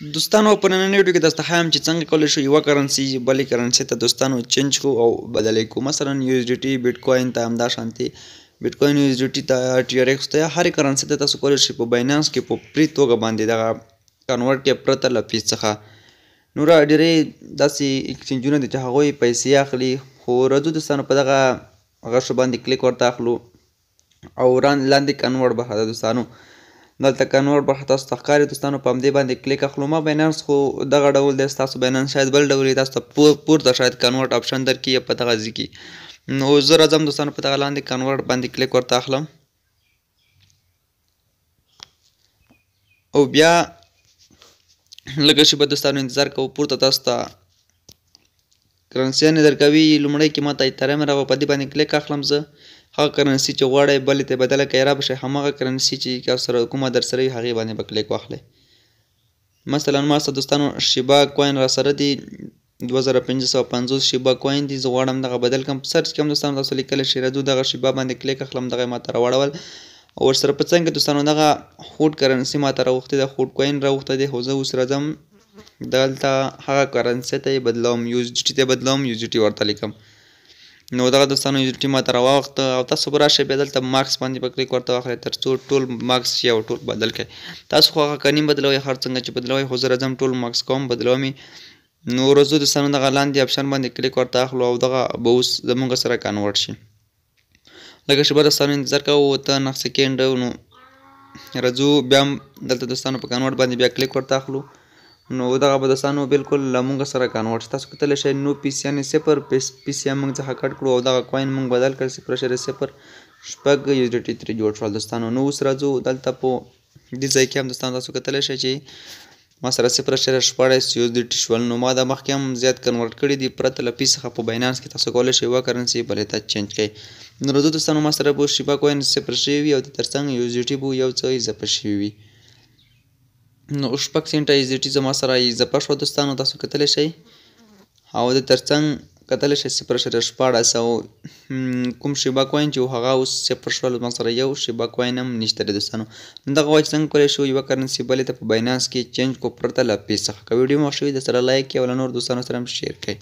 دوستانو په نننۍ ویډیو کې درته ښایم چې څنګه کولی شو یوه کرنسي بلې کرنسي ته دوستانو چینج کړو او بدل یې کړو. مثلا USDT بیټ کوین ته همدا شانتې بیټ کوین USDT ته TRX ته یا هرې کرنسي ته تاسو کولی شئ په باینانس کې په فري توګه باندې دغه کنورټ کې پرته له فیس څخه. نوره ډېرې داسې اکسچینجونه دي چې هغوی پیسې اخلي، خو راځو دوستانو په دغه غشو باندې کلیک ورته اخلو او لاندې کنورټ برخه ده دوستانو، دلته کنورټ برخه تاسو ته ښکاري دوستانو، په همدې باندې کلیک اخلو. ما باینانس خو دغه ډول دی، ستاسو باینانس شاید بل ډول وي، تاسو ته پورته شاید کنورټ آپشن درکړي یا په دغه ځای کې. نو زه راځم دوستانو په دغه لاندې کنورټ باندې کلیک ورته اخلم او بیا لږه شېبه دوستانو انتظار کوو، پورته تاسو ته کرنسیانې درکوي. لومړی کې ما ته ایتریوم راغی، په دې باندې کلیک اخلم. زه هغه کرنسي چې غواړئ بلې ته بدله کړئ را به شئ، هماغه کرنسي چې سره کومه در سره وي هغې باندې به کلیک واخلئ. مثلا ما سره دوستانو شیبا کوین را سره دي 2550 شیبا کوین دي، زه غواړم دغه بدل کړم. په سرچ کې هم دوستانو تاسو لیکلی شئ، راځو دغه شیبا باندې کلیک اخلم، دغه یې ما ته راواړول او ورسره په څنګ کې دوستانو دغه هوډ کرنسي ما ته راوښتې ده، هوډ کوین راوښتی دی، خو زه اوس راځم دلته هغه کرنسي ته یې بدلوم، USDT ته یې بدلوم، USDT ورته لیکم. نو دغه دوستانو USDT ما ته راواوښته او تاسو به راشئ بیا دلته ماکس باندې به کلیک ورته واخلئ تر څو ټول ماکس شي او ټول بدل کړئ. تاسو خو هغه کنیم بدلوئ هر څنګه چې بدلوئ، خو زه راځم ټول ماکس کوم بدلوم یې. نو راځو دوستانو دغه لاندې آپشن باندې کلیک ورته اخلو او دغه به اوس زموږ سره کنورټ شي. لږه شېبه دوستانو انتظار کوو 8 سیکنډ. نو راځو بیا هم دلته دوستانو په کنورټ باندې بیا کلیک ورته اخلو. نو دغه به دوستانو بالکل له موږ سره کنورټ شي. تاسو کتلی شئ نو پیس یعنې 0 پیس یې موږ څخه کټ کړو او دغه کوین موږ بدل کړ 0.06 USDT ترې جوړ شول دوستانو. نو اوس راځو دلته په دې ځای کې هم دوستانو تاسو کتلی شئ چې ما سره 0.14 USDT شول. نو ما د مخکې هم زیات کنورټ کړي دي پرته له فیس څخه. په باینانس کې تاسو کولی شئ یوه کرنسي بلې ته چینج کړئ. نو راځو دوستانو ما سره به شیبا کوین 0 شوي وي او د تر څنګ USDT به یو څه اضافه شوي وي. نو 6 سنټه USDT زما سره اضافه شوه دوستانو، تاسو کتلی شئ او د تر څنګ کتلی شئ 0.14 او کوم شیبا کوین چې هغه اوس 0 شول، ما سره یو شیبا کوین هم نشته دی دوستانو. دغه وایي چې څنګه کولی شو یوه کرنسي بلې ته په باینانس کې چینج کړو پرته له فیس څخه. که ویډیو مو خوښ شوي درسره لایک کړئ او له نورو دوستانو سره هم شیر کړئ.